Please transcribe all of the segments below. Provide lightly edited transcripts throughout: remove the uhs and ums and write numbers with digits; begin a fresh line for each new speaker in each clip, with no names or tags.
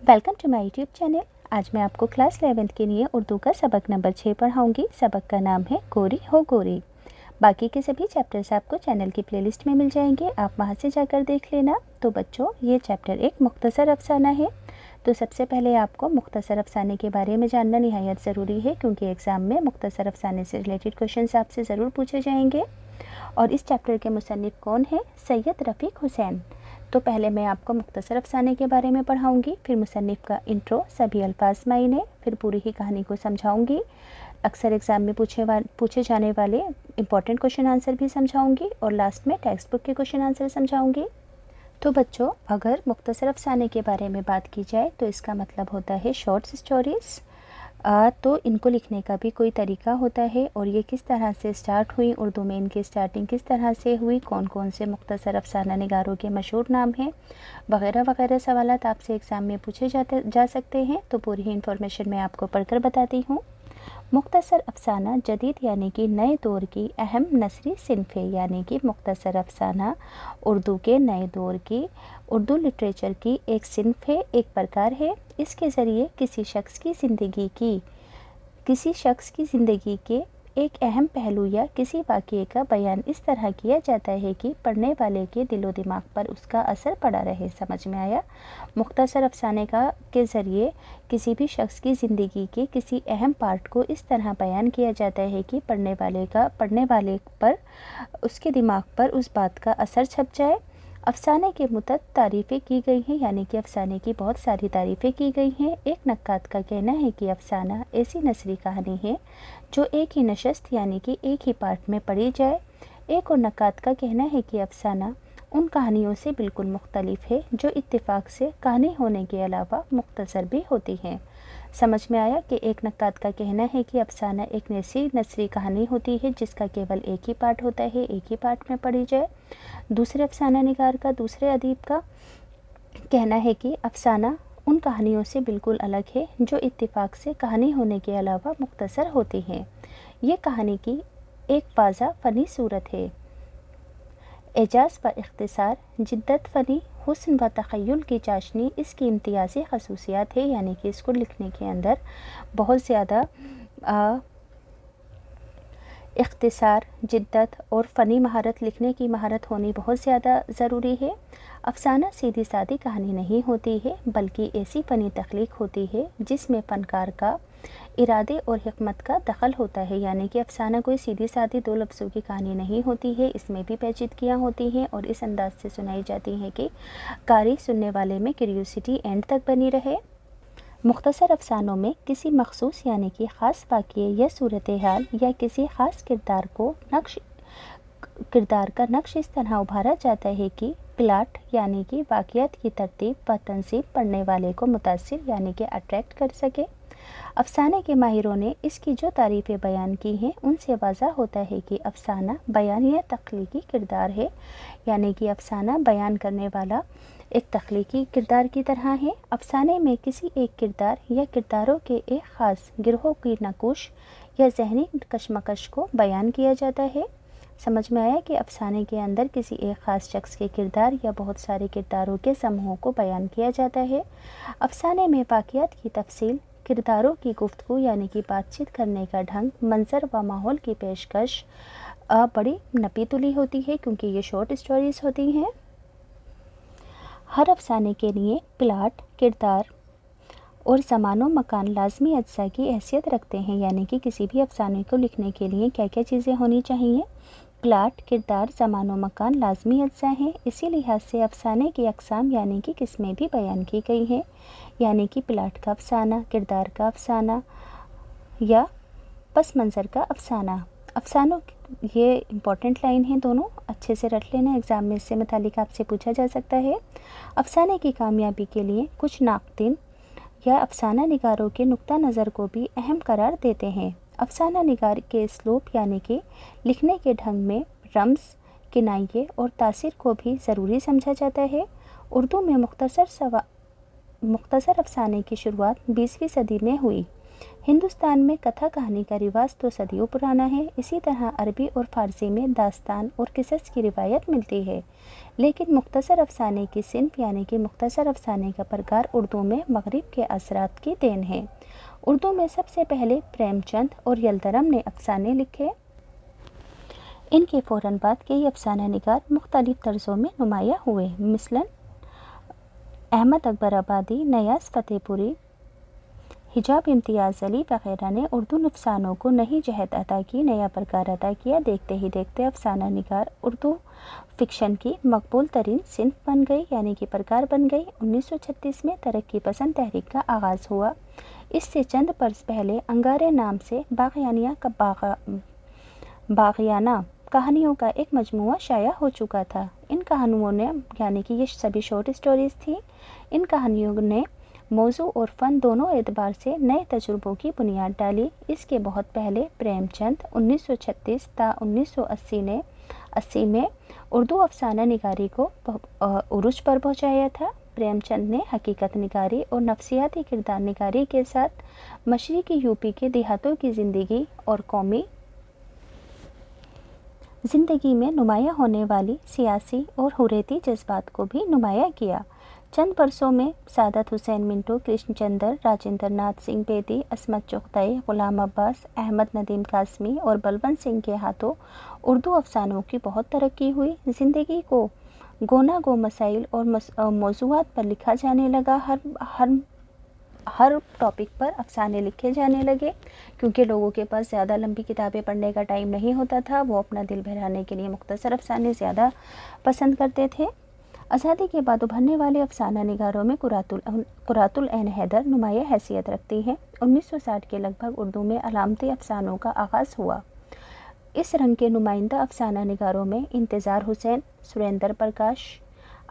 Welcome to my YouTube channel. आज मैं आपको क्लास 11th के लिए उर्दू का सबक नंबर 6 पढ़ाऊंगी। सबक का नाम है गोरी हो गोरी। बाकी के सभी चैप्टर्स आपको चैनल की प्लेलिस्ट में मिल जाएंगे, आप वहां से जाकर देख लेना। तो बच्चों, ये चैप्टर एक मुख्तसर अफसाना है। तो सबसे पहले आपको मुख्तसर अफसाने के बारे में जानना निहायत ज़रूरी है, क्योंकि एग्ज़ाम में मुख्तसर अफसाने से रिलेटेड क्वेश्चन आपसे ज़रूर पूछे जाएंगे। और इस चैप्टर के मुसन्निफ़ कौन है? सैयद रफ़ीक हुसैन। तो पहले मैं आपको मुख्तसर अफसाने के बारे में पढ़ाऊंगी, फिर मुसन्निफ़ का इंट्रो, सभी अल्फाज मायने, फिर पूरी ही कहानी को समझाऊंगी। अक्सर एग्ज़ाम में पूछे जाने वाले इंपॉर्टेंट क्वेश्चन आंसर भी समझाऊंगी और लास्ट में टेक्स्ट बुक के क्वेश्चन आंसर समझाऊंगी। तो बच्चों, अगर मुख्तसर अफसाने के बारे में बात की जाए तो इसका मतलब होता है शॉर्ट स्टोरीज़। तो इनको लिखने का भी कोई तरीका होता है और ये किस तरह से स्टार्ट हुई, उर्दू में इनकी स्टार्टिंग किस तरह से हुई, कौन कौन से मुख्तसर अफसाना निगारों के मशहूर नाम हैं, वगैरह वगैरह सवालात आपसे एग्ज़ाम में पूछे जा सकते हैं। तो पूरी ही इन्फॉर्मेशन मैं आपको पढ़कर बताती हूँ। मुख्तसर अफसाना जदीद यानी कि नए दौर की अहम नसरी सिन्फ़ है, यानी कि मुख्तसर अफसाना उर्दू के नए दौर की उर्दू लिटरेचर की एक सिन्फ़ है, एक प्रकार है। इसके ज़रिए किसी शख्स की ज़िंदगी के एक अहम पहलू या किसी वाक़ये का बयान इस तरह किया जाता है कि पढ़ने वाले के दिलो दिमाग पर उसका असर पड़ा रहे। समझ में आया? मुख्तसर अफसाने के ज़रिए किसी भी शख्स की ज़िंदगी के किसी अहम पार्ट को इस तरह बयान किया जाता है कि पढ़ने वाले पर उसके दिमाग पर उस बात का असर छप जाए। अफसाने के मुतअद्दिद तारीफ़ें की गई हैं, यानी कि अफसाने की बहुत सारी तारीफ़ें की गई हैं। एक नक्कात का कहना है कि अफसाना ऐसी नसरी कहानी है जो एक ही नशस्त यानी कि एक ही पार्ट में पढ़ी जाए। एक और नक्कात का कहना है कि अफसाना उन कहानियों से बिल्कुल मुख्तलिफ है जो इत्तेफाक से कहानी होने के अलावा मुख्तसर भी होती हैं। समझ में आया कि एक नक्कात का कहना है कि अफसाना एक ऐसी नसरी कहानी होती है जिसका केवल एक ही पार्ट होता है, एक ही पार्ट में पढ़ी जाए। दूसरे अफसाना निगार का, दूसरे अदीब का कहना है कि अफसाना उन कहानियों से बिल्कुल अलग है जो इत्तेफाक से कहानी होने के अलावा मुख्तसर होती हैं। ये कहानी की एक वाज़ा फ़नी सूरत है। एजाज़ व इख्तिसार, जिद्दत फ़नी, हुस्न व तख़य्युल की चाशनी इसकी इम्तियाज़ी खसूसियात है, यानी कि इसको लिखने के अंदर बहुत ज़्यादा इख्तिसार, जिद्दत और फ़नी महारत, लिखने की महारत होनी बहुत ज़्यादा ज़रूरी है। अफसाना सीधी सादी कहानी नहीं होती है, बल्कि ऐसी फ़नी तख्लीक होती है जिसमें फ़नकार का इरादे और हिकमत का दखल होता है। यानी कि अफसाना कोई सीधी सादी दो लफ्ज़ों की कहानी नहीं होती है, इसमें भी पेचीदगियाँ होती हैं और इस अंदाज से सुनाई जाती हैं कि कारी सुनने वाले में क्यूरियोसिटी एंड तक बनी रहे। मुख्तसर अफसानों में किसी मखसूस यानी कि ख़ास वाक़ये या सूरत हाल या किसी ख़ास किरदार का नक्श इस तरह उभारा जाता है कि प्लाट यानी कि वाक़यात की तरतीब व तनसीब पढ़ने वाले को मुतासिर यानी कि अट्रैक्ट कर सके। अफसाने के माहिरों ने इसकी जो तारीफ़ें बयान की हैं उनसे वाज़ा होता है कि अफसाना बयान या तख्लीकी किरदार है, यानी कि अफसाना बयान करने वाला एक तख्लीकी किरदार की तरह है। अफसाने में किसी एक किरदार या किरदारों के एक ख़ास गिरोह की नकोश या जहनी कशमकश को बयान किया जाता है। समझ में आया कि अफसाने के अंदर किसी एक ख़ास शख्स के किरदार या बहुत सारे किरदारों के समूहों को बयान किया जाता है। अफसाने में वाक़यात की तफसील, किरदारों की गुफ्तगू यानी कि बातचीत करने का ढंग, मंजर व माहौल की पेशकश बड़ी नपी तुली होती है, क्योंकि ये शॉर्ट स्टोरीज़ होती हैं। हर अफसाने के लिए प्लाट, किरदार और ज़मानो मकान लाजमी अज्जा की हैसियत रखते हैं, यानी कि किसी भी अफसाने को लिखने के लिए क्या क्या चीज़ें होनी चाहिए? प्लाट, किरदार, ज़मानो मकान लाजमी अज्जा हैं। इसी लिहाज से अफसाने की अक़साम यानी कि किस्में भी बयान की गई हैं, यानी कि प्लाट का अफसाना, किरदार का अफसाना या पस मंज़र का अफसाना। अफसानों ये इम्पॉर्टेंट लाइन है, दोनों अच्छे से रट लेना, एग्ज़ाम में इससे मुतालिक आपसे पूछा जा सकता है। अफसाने की कामयाबी के लिए कुछ नाक़दीन या अफसाना निगारों के नुक्ता नज़र को भी अहम करार देते हैं। अफसाना निगार के स्लोप यानी कि लिखने के ढंग में रम्ज़, किनाये और तासीर को भी ज़रूरी समझा जाता है। उर्दू में मुख्तसर अफसाने की शुरुआत 20वीं सदी में हुई। हिंदुस्तान में कथा कहानी का रिवाज तो सदियों पुराना है। इसी तरह अरबी और फारसी में दास्तान और किसस की रिवायत मिलती है, लेकिन मुख्तसर अफसाने की सिन्फ यानी कि मुख्तसर अफसाने का प्रकार उर्दू में मगरिब के असरात की देन है। उर्दू में सबसे पहले प्रेमचंद और यलदरम ने अफसाने लिखे। इनके फ़ौरन बाद कई अफसाना निगार मुख्तलिफ तर्ज़ों में नुमाया हुए, मिसलन अहमद अकबर आबादी, नयाज़ फ़तेहपुरी, हिजाब इम्तियाज़ अली वगैरह ने उर्दू अफसानों को नई जहत अता की, नया प्रकार अता किया। देखते ही देखते अफसाना निगार उर्दू फ़िक्शन की मकबूल तरीन सिन्फ बन गई यानी कि प्रकार बन गई। 1936 में तरक्की पसंद तहरीक का आगाज़ हुआ। इससे चंद बरस पहले अंगारे नाम से बाग़ियाना कहानियों का एक मजमूआ शाया हो चुका था। इन कहानियों ने यानी कि ये सभी शॉर्ट स्टोरीज़ थी। इन कहानियों ने मौजू और फ़न दोनों एतबार से नए तजुर्बों की बुनियाद डाली। इसके बहुत पहले प्रेमचंद 1936 ता 1980 में उर्दू अफसाना निगारी को उरूज पर पहुंचाया था। प्रेमचंद ने हकीकत निगारी और नफ्सियाती किरदार निगारी के साथ मशरिकी यूपी के देहातों की ज़िंदगी और कौमी ज़िंदगी में नुमाया होने वाली सियासी और हुर्रियती जज्बात को भी नुमाया किया। चंद बरसों में सादत हुसैन मिंटो, कृष्णचंद्र, राजेंद्र नाथ सिंह बेदी, असमत चुगताई, गुलाम अब्बास, अहमद नदीम कासमी और बलवंत सिंह के हाथों उर्दू अफसानों की बहुत तरक्की हुई। ज़िंदगी को गोना गो मसाइल और मौज़ूआत पर लिखा जाने लगा। हर टॉपिक पर अफसाने लिखे जाने लगे, क्योंकि लोगों के पास ज़्यादा लंबी किताबें पढ़ने का टाइम नहीं होता था। वो अपना दिल बहलाने के लिए मुख्तसर अफसाने ज़्यादा पसंद करते थे। आज़ादी के बाद उभरने वाले अफसाना निगारों में कुरातुल ऐन हैदर नुमाया हैसियत रखती हैं। 1960 के लगभग उर्दू में अलामती अफसानों का आगाज़ हुआ। इस रंग के नुमाइंदा अफसाना निगारों में इंतज़ार हुसैन, सुरेंद्र प्रकाश,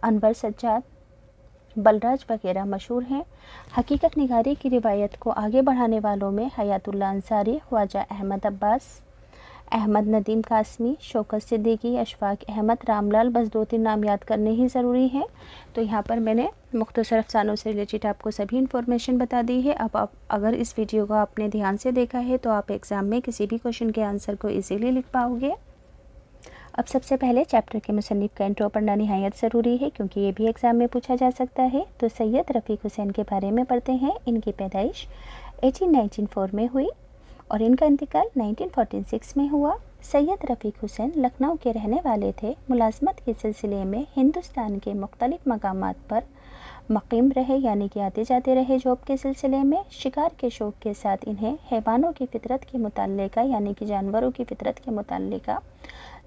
अनवर सज्जाद, बलराज वगैरह मशहूर हैं। हकीकत निगारी की रिवायत को आगे बढ़ाने वालों में हयातुल्लाह अंसारी, ख्वाजा अहमद अब्बास, अहमद नदीम कासमी, शौकत सिद्दीकी, अशफाक अहमद, रामलाल, बस 2-3 नाम याद करने ही ज़रूरी हैं। तो यहाँ पर मैंने मुख्तसर अफसानों से रिलेटेड आपको सभी इन्फॉर्मेशन बता दी है। अब आप अगर इस वीडियो को आपने ध्यान से देखा है तो आप एग्ज़ाम में किसी भी क्वेश्चन के आंसर को ईजीली लिख पाओगे। अब सबसे पहले चैप्टर के मुसन्निफ़ का इंट्रो पढ़ना निहायत ज़रूरी है, क्योंकि ये भी एग्ज़ाम में पूछा जा सकता है। तो सैयद रफ़ीक हुसैन के बारे में पढ़ते हैं। इनकी पैदाइश 1894 में हुई और इनका इंतकाल 1946 में हुआ। सैयद रफ़ीक हुसैन लखनऊ के रहने वाले थे। मुलाजमत के सिलसिले में हिंदुस्तान के मुख्तलिफ मकामात पर मुक़ीम रहे यानी कि आते जाते रहे जॉब के सिलसिले में। शिकार के शौक़ के साथ इन्हें हैवानों की फ़ितरत के मुताल्लिक़ यानी कि जानवरों की फ़ितरत के मुताल्लिक़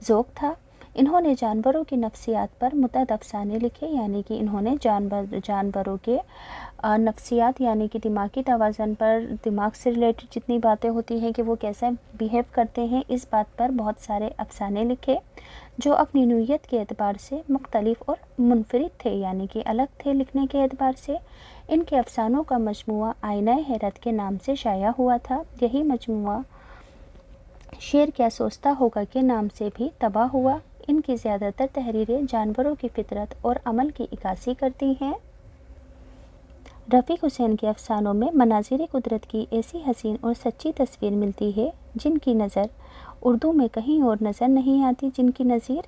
ज़ौक़ था। इन्होंने जानवरों की नफ्सियात पर मुतअद्दिद अफ़साने लिखे, यानी कि इन्होंने जानवरों के नफ्सियात यानी कि दिमागी तवाज़न पर, दिमाग से रिलेटेड जितनी बातें होती हैं कि वो कैसे बिहेव करते हैं, इस बात पर बहुत सारे अफ़साने लिखे जो अपनी नौइयत के एतबार से मुख्तलिफ और मुनफरिद थे यानी कि अलग थे लिखने के एतबार से। इनके अफ़सानों का मजमूआ आईना हैरत के नाम से शाया हुआ था। यही मजमूआ शेर क्या सोचता होगा के नाम से भी तबाह हुआ। इनकी ज़्यादातर तहरीरें जानवरों की फ़ितरत और अमल की इक्कासी करती हैं। रफ़ीक हुसैन के अफ़सानों में मनाज़िर कुदरत की ऐसी हसीन और सच्ची तस्वीर मिलती है जिनकी नज़र उर्दू में कहीं और नज़र नहीं आती। जिनकी नज़ीर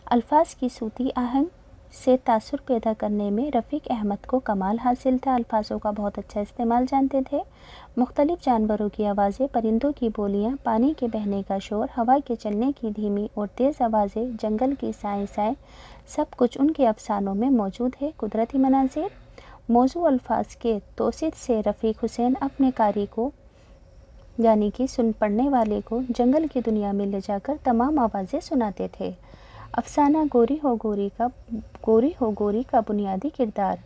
अल्फाज की सूती आहंग से तासुर पैदा करने में रफ़ीक अहमद को कमाल हासिल था। अल्फाजों का बहुत अच्छा इस्तेमाल जानते थे। मुख्तलिफ जानवरों की आवाज़ें, परिंदों की बोलियाँ, पानी के बहने का शोर, हवा के चलने की धीमी और तेज़ आवाज़ें, जंगल की साएँ सब कुछ उनके अफ़सानों में मौजूद है। कुदरती मनाज़िर मौजू अल्फाज के तौसीत से रफ़ीक हुसैन अपने कारी को यानी कि सुन पढ़ने वाले को जंगल की दुनिया में ले जाकर तमाम आवाज़ें सुनाते थे। अफसाना गोरी हो गोरी का बुनियादी किरदार।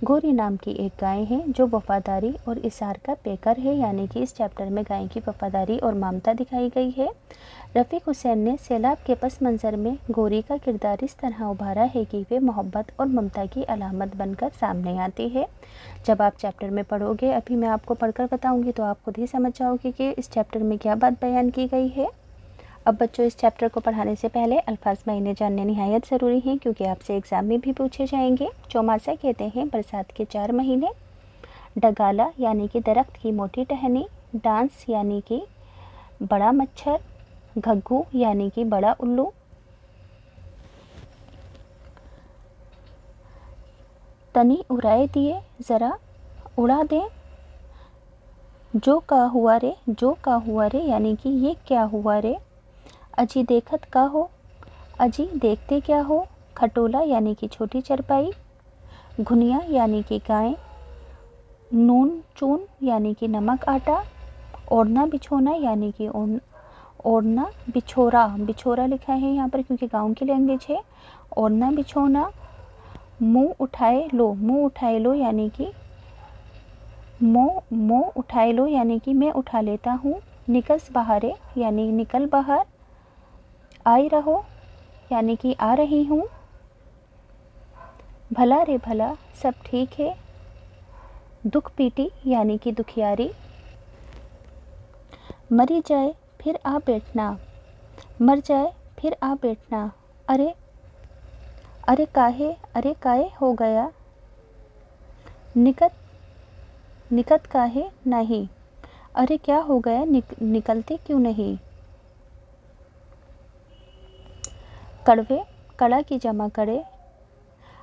गोरी नाम की एक गाय है जो वफ़ादारी और इसार का पेकर है, यानी कि इस चैप्टर में गाय की वफ़ादारी और ममता दिखाई गई है। रफ़ीक हुसैन ने सैलाब के पस मंज़र में गोरी का किरदार इस तरह उभारा है कि वे मोहब्बत और ममता की अलामत बनकर सामने आती है। जब आप चैप्टर में पढ़ोगे, अभी मैं आपको पढ़कर बताऊंगी तो आप खुद ही समझ जाओगे कि इस चैप्टर में क्या बात बयान की गई है। अब बच्चों, इस चैप्टर को पढ़ाने से पहले अल्फाज मायने जानने निहायत ज़रूरी हैं, क्योंकि आपसे एग्ज़ाम में भी पूछे जाएंगे। चौमासा कहते हैं बरसात के 4 महीने। डगाला यानी कि दरख्त की मोटी टहनी। डांस यानी कि बड़ा मच्छर, घग्गू यानी कि बड़ा उल्लू, तनी उड़ाए दिए ज़रा उड़ा दें, जो का हुआ रे, जो का हुआ रे यानी कि ये क्या हुआ रे, अजी देखत का हो, अजी देखते क्या हो, खटोला यानी कि छोटी चरपाई, घुनिया यानी कि गाय, नून चून यानी कि नमक आटा, ओढ़ना बिछोना यानी कि ओढ़ना बिछोरा, बिछोरा लिखा है यहाँ पर क्योंकि गाँव की लैंग्वेज है। ओढ़ना बिछोना, मुँह उठाए लो, मुँह उठाए लो यानी कि मुँह उठाए लो यानी कि मैं उठा लेता हूँ। निकस बहारे यानी निकल बाहर, आई रहो यानी कि आ रही हूँ। भला रे भला सब ठीक है, दुख पीटी यानी कि दुखियारी, मरी जाए फिर आ बैठना, मर जाए फिर आ बैठना, अरे अरे काहे हो गया, निकत काहे नहीं, अरे क्या हो गया, निकलते क्यों नहीं। कड़वे कड़ा की जमा कड़े,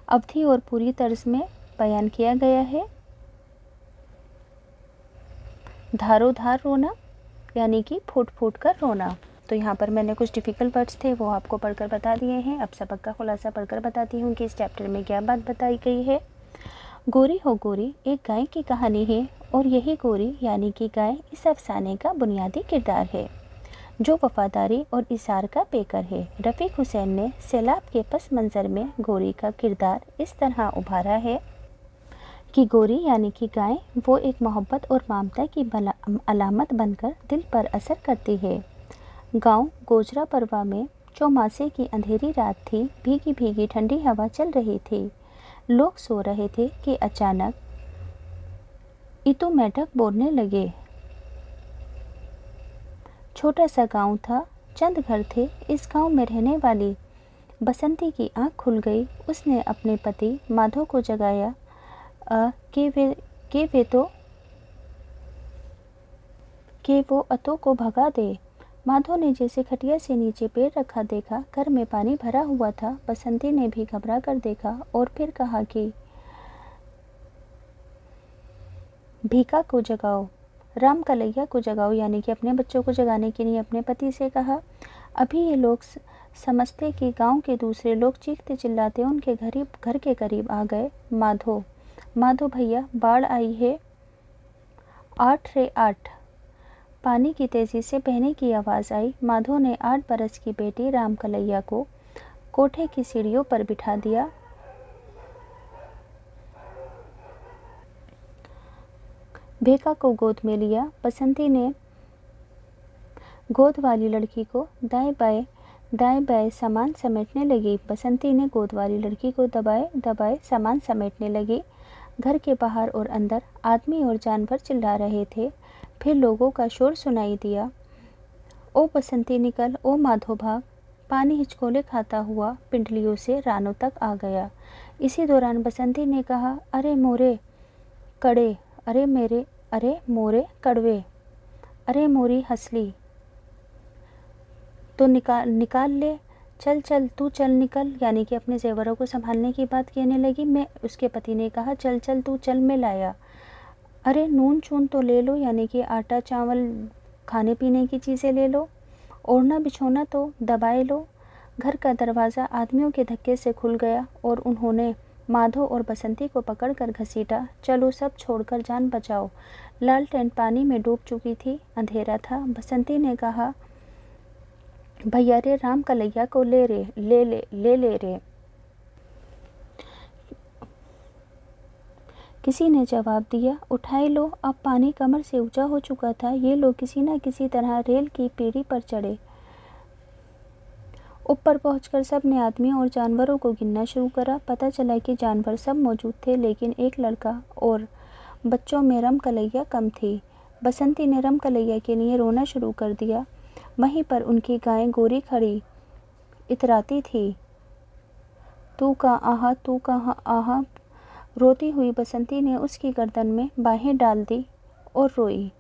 अवधि और पूरी तर्ज में बयान किया गया है। धारोधार रोना यानी कि फूट फूट कर रोना। तो यहाँ पर मैंने कुछ डिफ़िकल्ट वर्ड्स थे वो आपको पढ़कर बता दिए हैं। अब सबक का खुलासा पढ़कर बताती हूँ कि इस चैप्टर में क्या बात बताई गई है। गोरी हो गोरी एक गाय की कहानी है और यही गोरी यानी कि गाय इस अफसाने का बुनियादी किरदार है जो वफादारी और इसार का पेकर है। रफ़ीक हुसैन ने सैलाब के पस मंज़र में गोरी का किरदार इस तरह उभारा है कि गोरी यानी कि गाय वो एक मोहब्बत और ममता की अलामत बनकर दिल पर असर करती है। गांव गोजरा परवा में चौमासे की अंधेरी रात थी, भीगी भीगी ठंडी हवा चल रही थी, लोग सो रहे थे कि अचानक इतु मेढक बोलने लगे। छोटा सा गांव था, चंद घर थे। इस गांव में रहने वाली बसंती की आंख खुल गई। उसने अपने पति माधव को जगाया कि वो अतो को भगा दे। माधव ने जैसे खटिया से नीचे पैर रखा देखा घर में पानी भरा हुआ था। बसंती ने भी घबरा कर देखा और फिर कहा कि भीका को जगाओ, राम कलैया को जगाओ, यानी कि अपने बच्चों को जगाने के लिए अपने पति से कहा। अभी ये लोग समझते कि गांव के दूसरे लोग चीखते चिल्लाते उनके घर के करीब आ गए। माधो भैया बाढ़ आई है, 8 रे 8। पानी की तेजी से बहने की आवाज़ आई। माधो ने 8 बरस की बेटी राम कलैया को कोठे की सीढ़ियों पर बिठा दिया। भेका को गोद में लिया। बसंती ने गोद वाली लड़की को दाएं बाएं सामान समेटने लगी। बसंती ने गोद वाली लड़की को दबाए दबाए सामान समेटने लगी। घर के बाहर और अंदर आदमी और जानवर चिल्ला रहे थे। फिर लोगों का शोर सुनाई दिया। ओ बसंती निकल, ओ माधो भाग। पानी हिचकोले खाता हुआ पिंडलियों से रानों तक आ गया। इसी दौरान बसंती ने कहा, अरे मोरे कड़े, अरे मोरे कड़वे, अरे मोरी हंसली, तो निकाल ले, चल तू चल निकल, यानी कि अपने जेवरों को संभालने की बात कहने लगी। मैं उसके पति ने कहा, चल तू चल, मैं लाया। अरे नून चून तो ले लो, यानी कि आटा चावल खाने पीने की चीज़ें ले लो। ओढ़ना बिछोना तो दबाए लो। घर का दरवाज़ा आदमियों के धक्के से खुल गया और उन्होंने माधो और बसंती को पकड़कर घसीटा। चलो सब छोड़कर जान बचाओ। लालटेन पानी में डूब चुकी थी, अंधेरा था। बसंती ने कहा, भैया रे, राम कलैया को ले रे। किसी ने जवाब दिया, उठाए लो। अब पानी कमर से ऊंचा हो चुका था। ये लोग किसी न किसी तरह रेल की पीढ़ी पर चढ़े। ऊपर पहुंचकर सब ने आदमियों और जानवरों को गिनना शुरू करा। पता चला कि जानवर सब मौजूद थे, लेकिन एक लड़का और बच्चों में रम कलैया कम थी। बसंती ने रम कलैया के लिए रोना शुरू कर दिया। वहीं पर उनकी गाय गोरी खड़ी इतराती थी। तू कहाँ आहा। रोती हुई बसंती ने उसकी गर्दन में बाहें डाल दी और रोई।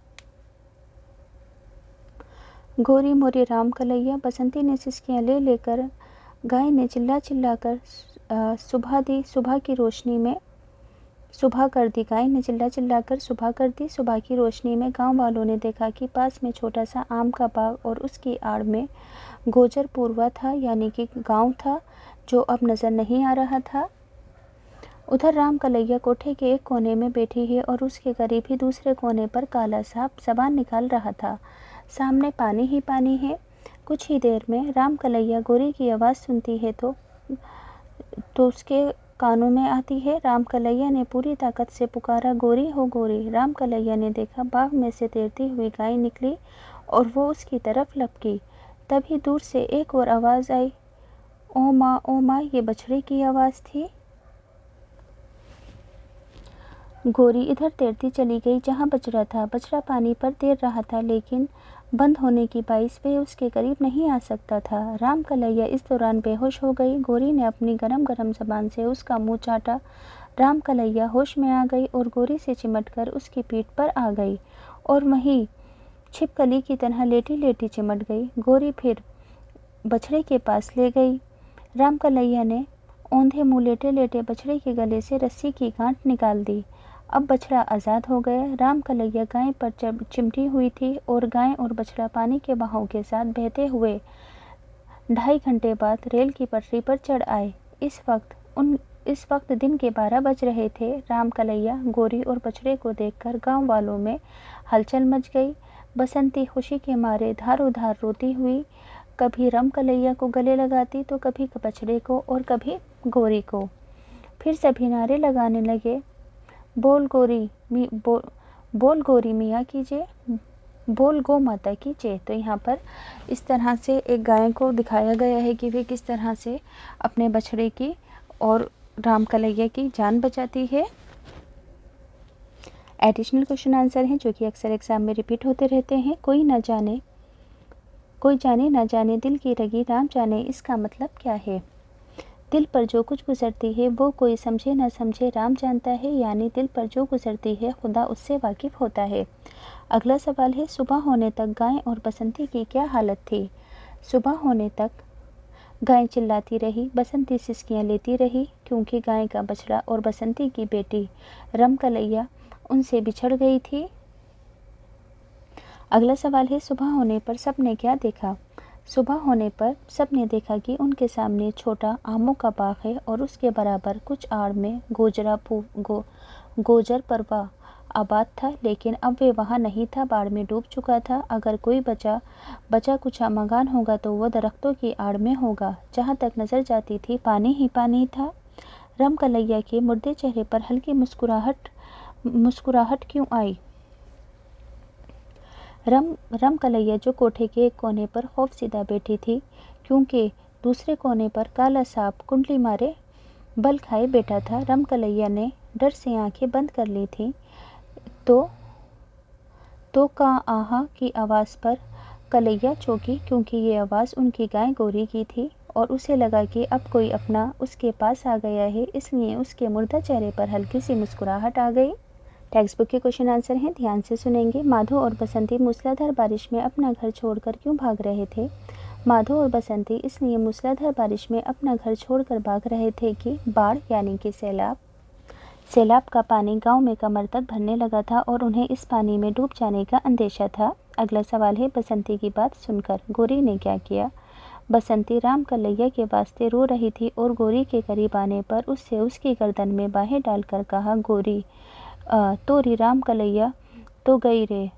गोरी मोरी राम कलैया, बसंती ने सिसकियाँ ले लेकर, गाय ने चिल्ला चिल्ला कर सुबह दी, सुबह की रोशनी में सुबह कर दी। गाय ने चिल्ला चिल्ला कर सुबह कर दी। सुबह की रोशनी में गांव वालों ने देखा कि पास में छोटा सा आम का बाग और उसकी आड़ में गोजरपुरवा था, यानी कि गांव था, जो अब नज़र नहीं आ रहा था। उधर राम कलैया कोठे के एक कोने में बैठी है और उसके करीब ही दूसरे कोने पर काला सांप जबान निकाल रहा था। सामने पानी ही पानी है। कुछ ही देर में राम कलैया गोरी की आवाज़ सुनती है तो उसके कानों में आती है। राम कलैया ने पूरी ताकत से पुकारा, गोरी हो गोरी। राम कलैया ने देखा बाग में से तैरती हुई गाय निकली और वो उसकी तरफ लपकी। तभी दूर से एक और आवाज़ आई, ओ माँ, ये बछड़े की आवाज़ थी। गोरी इधर तैरती चली गई जहाँ बछड़ा था। बछड़ा पानी पर तैर रहा था, लेकिन बंद होने की बाइस पे उसके करीब नहीं आ सकता था। राम कलैया इस दौरान बेहोश हो गई। गोरी ने अपनी गरम गरम जबान से उसका मुंह चाटा। राम कलैया होश में आ गई और गोरी से चिमटकर उसकी पीठ पर आ गई और वहीं छिपकली की तरह लेटी लेटी चिमट गई। गोरी फिर बछड़े के पास ले गई। राम कलैया ने औंधे मुँह लेटे लेटे बछड़े के गले से रस्सी की गांठ निकाल दी। अब बछड़ा आज़ाद हो गया। राम कलैया गाय पर चिमटी हुई थी और गाय और बछड़ा पानी के बहाव के साथ बहते हुए 2.5 घंटे बाद रेल की पटरी पर चढ़ आए। इस वक्त दिन के 12 बज रहे थे। राम कलैया, गोरी और बछड़े को देखकर गांव वालों में हलचल मच गई। बसंती खुशी के मारे धार उधार रोती हुई कभी राम कलैया को गले लगाती तो कभी बछड़े को और कभी गोरी को। फिर सभी नारे लगाने लगे, बोल गोरी मियाँ की जय, बोल गौ माता की जय। तो यहाँ पर इस तरह से एक गाय को दिखाया गया है कि वे किस तरह से अपने बछड़े की और राम कलैया की जान बचाती है। एडिशनल क्वेश्चन आंसर हैं जो कि अक्सर एग्जाम में रिपीट होते रहते हैं। कोई जाने ना जाने दिल की रगी, राम जाने इसका मतलब क्या है। दिल पर जो कुछ गुजरती है वो कोई समझे ना समझे राम जानता है, यानी दिल पर जो गुजरती है खुदा उससे वाकिफ़ होता है। अगला सवाल है, सुबह होने तक गाय और बसंती की क्या हालत थी। सुबह होने तक गाय चिल्लाती रही, बसंती सिसकियाँ लेती रही, क्योंकि गाय का बछड़ा और बसंती की बेटी राम कलैया उनसे बिछड़ गई थी। अगला सवाल है, सुबह होने पर सबने क्या देखा। सुबह होने पर सबने देखा कि उनके सामने छोटा आमों का बाग है और उसके बराबर कुछ आड़ में गोजरपरवा आबाद था, लेकिन अब वे वहाँ नहीं था, बाढ़ में डूब चुका था। अगर कोई बचा कुचा मकान होगा तो वह दरख्तों की आड़ में होगा। जहाँ तक नज़र जाती थी पानी ही पानी था। राम कलैया के मुर्दे चेहरे पर हल्की मुस्कुराहट क्यों आई। राम कलैया जो कोठे के एक कोने पर खौफसीदा बैठी थी, क्योंकि दूसरे कोने पर काला सांप कुंडली मारे बल खाए बैठा था। राम कलैया ने डर से आंखें बंद कर ली थीं। तो का आहा की आवाज़ पर कलैया चौंकी, क्योंकि ये आवाज़ उनकी गाय गोरी की थी और उसे लगा कि अब कोई अपना उसके पास आ गया है, इसलिए उसके मुर्दा चेहरे पर हल्की सी मुस्कुराहट आ गई। टेक्स्ट बुक के क्वेश्चन आंसर हैं, ध्यान से सुनेंगे। माधो और बसंती मूसलाधार बारिश में अपना घर छोड़कर क्यों भाग रहे थे। माधो और बसंती इसलिए मूसलाधार बारिश में अपना घर छोड़कर भाग रहे थे कि बाढ़ यानी कि सैलाब का पानी गांव में कमर तक भरने लगा था और उन्हें इस पानी में डूब जाने का अंदेशा था। अगला सवाल है, बसंती की बात सुनकर गोरी ने क्या किया। बसंती राम कलैया के वास्ते रो रही थी और गोरी के करीब आने पर उससे उसकी गर्दन में बाहें डालकर कहा, गोरी तोरी राम कलैया तो गई रे।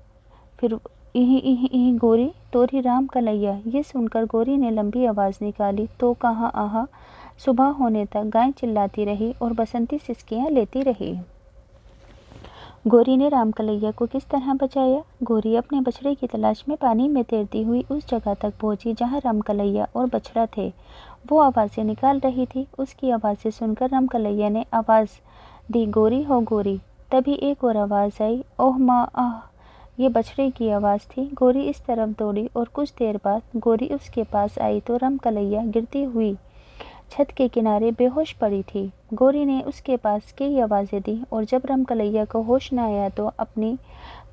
फिर इही गोरी तोरी राम कलैया। ये सुनकर गोरी ने लंबी आवाज़ निकाली, तो कहाँ आहा। सुबह होने तक गाय चिल्लाती रही और बसंती सिसकियाँ लेती रही। गोरी ने राम कलैया को किस तरह बचाया। गोरी अपने बछड़े की तलाश में पानी में तैरती हुई उस जगह तक पहुंची जहां राम कलैया और बछड़ा थे। वो आवाज़ें निकाल रही थी। उसकी आवाज़ें सुनकर राम कलैया ने आवाज़ दी, गोरी हो गोरी। तभी एक और आवाज़ आई, ओह माँ आह। ये बछड़े की आवाज़ थी। गोरी इस तरफ दौड़ी और कुछ देर बाद गोरी उसके पास आई तो राम कलैया गिरती हुई छत के किनारे बेहोश पड़ी थी। गोरी ने उसके पास कई आवाज़ें दी और जब राम कलैया को होश न आया तो अपनी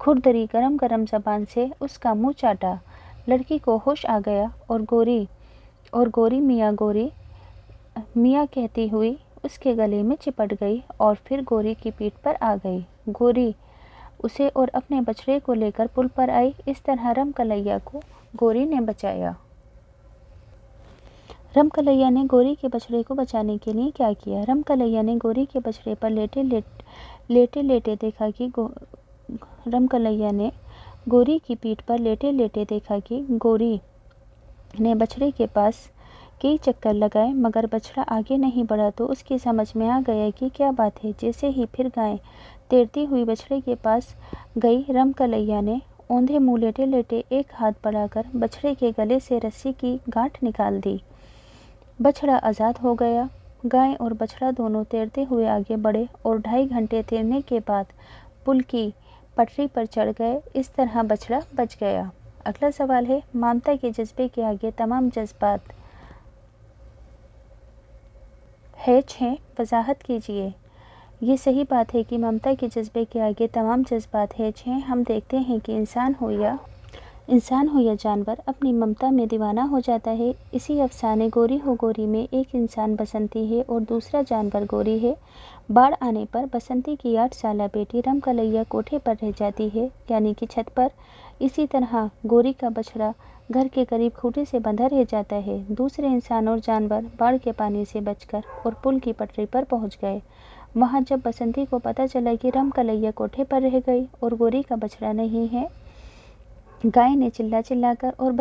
खुरदरी गरम गरम जबान से उसका मुंह चाटा। लड़की को होश आ गया और गोरी मियाँ कहती हुई उसके गले में चिपट गई और फिर गोरी की पीठ पर आ गई। गोरी उसे और अपने बछड़े को लेकर पुल पर आई। इस तरह रमकलैया को गोरी ने बचाया। रमकलैया ने गोरी के बछड़े को बचाने के लिए क्या किया? रमकलैया ने गोरी के बछड़े पर लेटे देखा कि रमकलैया ने गोरी की पीठ पर लेटे देखा कि गोरी ने बछड़े के पास कई चक्कर लगाए मगर बछड़ा आगे नहीं बढ़ा तो उसकी समझ में आ गया कि क्या बात है। जैसे ही फिर गाय तैरती हुई बछड़े के पास गई, रमकलैया ने औंधे मुँह लेटे एक हाथ बढ़ाकर बछड़े के गले से रस्सी की गांठ निकाल दी। बछड़ा आज़ाद हो गया। गाय और बछड़ा दोनों तैरते हुए आगे बढ़े और 2.5 घंटे तैरने के बाद पुल की पटरी पर चढ़ गए। इस तरह बछड़ा बच गया। अगला सवाल है, ममता के जज्बे के आगे तमाम जज्बात हेच हैं, वजाहत कीजिए। ये सही बात है कि ममता के जज्बे के आगे तमाम जज्बात हेच हैं। हम देखते हैं कि इंसान हो या जानवर अपनी ममता में दीवाना हो जाता है। इसी अफसाने गोरी हो गोरी में एक इंसान बसंती है और दूसरा जानवर गोरी है। बाढ़ आने पर बसंती की 8 साला बेटी रमकलैया कोठे पर रह जाती है, यानी कि छत पर। इसी तरह गोरी का बछड़ा घर के करीब खूंटे से बंधा रह जाता है। दूसरे इंसान और जानवर बाढ़ के पानी से बचकर और पुल की पटरी पर पहुंच गए। वहां जब बसंती को पता चला कि रमकलैया कोठे पर रह गई और गोरी का बछड़ा नहीं है, गाय ने चिल्लाकर और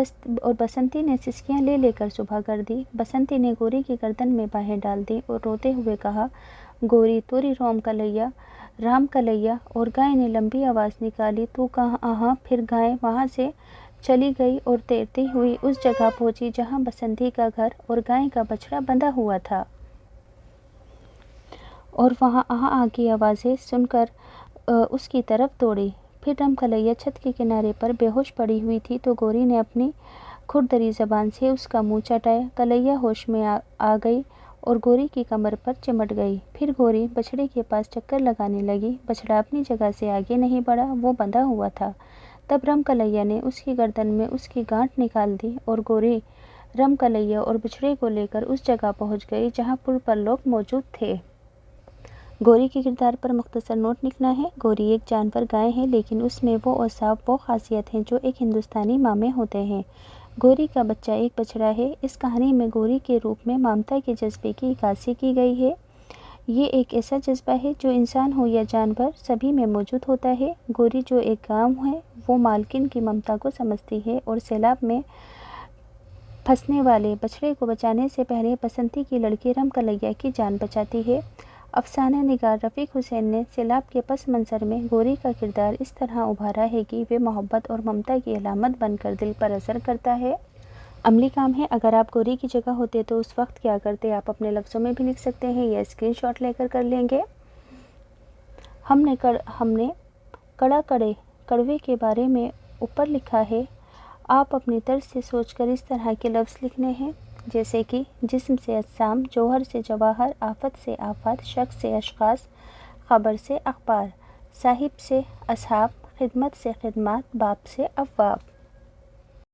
बसंती ने सिसकियां ले लेकर सुबह कर दी। बसंती ने गोरी की गर्दन में बाहें डाल दी और रोते हुए कहा, गोरी तोरी राम कलैया। और गाय ने लंबी आवाज़ निकाली, तू कहाँ? फिर गाय वहाँ से चली गई और तैरती हुई उस जगह पहुँची जहाँ बसंती का घर और गाय का बछड़ा बंधा हुआ था। और वहाँ आहा की आवाज़ें सुनकर उसकी तरफ दौड़ी। फिर रमकलैया छत के किनारे पर बेहोश पड़ी हुई थी तो गोरी ने अपनी खुरदरी ज़बान से उसका मुंह चाटाया। कलैया होश में आ गई और गोरी की कमर पर चिमट गई। फिर गोरी बछड़े के पास चक्कर लगाने लगी। बछड़ा अपनी जगह से आगे नहीं बढ़ा, वो बंधा हुआ था। तब रमकलैया ने उसकी गर्दन में उसकी गांठ निकाल दी और गोरी रमकलैया और बछड़े को लेकर उस जगह पहुंच गई जहां पुल पर लोग मौजूद थे। गोरी के किरदार पर मुख्तसर नोट लिखना है। गोरी एक जानवर गाय है, लेकिन उसमें वो औसाफ वो खासियत हैं जो एक हिंदुस्तानी माँ में होते हैं। गोरी का बच्चा एक बछड़ा है। इस कहानी में गोरी के रूप में ममता के जज्बे की इक्कासी की गई है। ये एक ऐसा जज्बा है जो इंसान हो या जानवर सभी में मौजूद होता है। गोरी जो एक गाँव है, वो मालकिन की ममता को समझती है और सैलाब में फंसने वाले बछड़े को बचाने से पहले बसंती की लड़की रमकलैया की जान बचाती है। अफसाना निगार रफ़ीक हुसैन ने सैलाब के पस मंज़र में गोरी का किरदार इस तरह उभारा है कि वे मोहब्बत और ममता की अलामत बनकर दिल पर असर करता है। अमली काम है, अगर आप गोरी की जगह होते तो उस वक्त क्या करते? आप अपने लफ्ज़ों में भी लिख सकते हैं या स्क्रीनशॉट लेकर कर लेंगे। हमने कड़वे के बारे में ऊपर लिखा है। आप अपनी तर्ज से सोचकर इस तरह के लफ्ज़ लिखने हैं, जैसे कि जिस्म से अज्साम, जौहर से जवाहर, आफत से आफत, शख्स से अशखास, ख़बर से अखबार, साहिब से असहाब, खिदमत से खिदमत, बाप से अफवाब।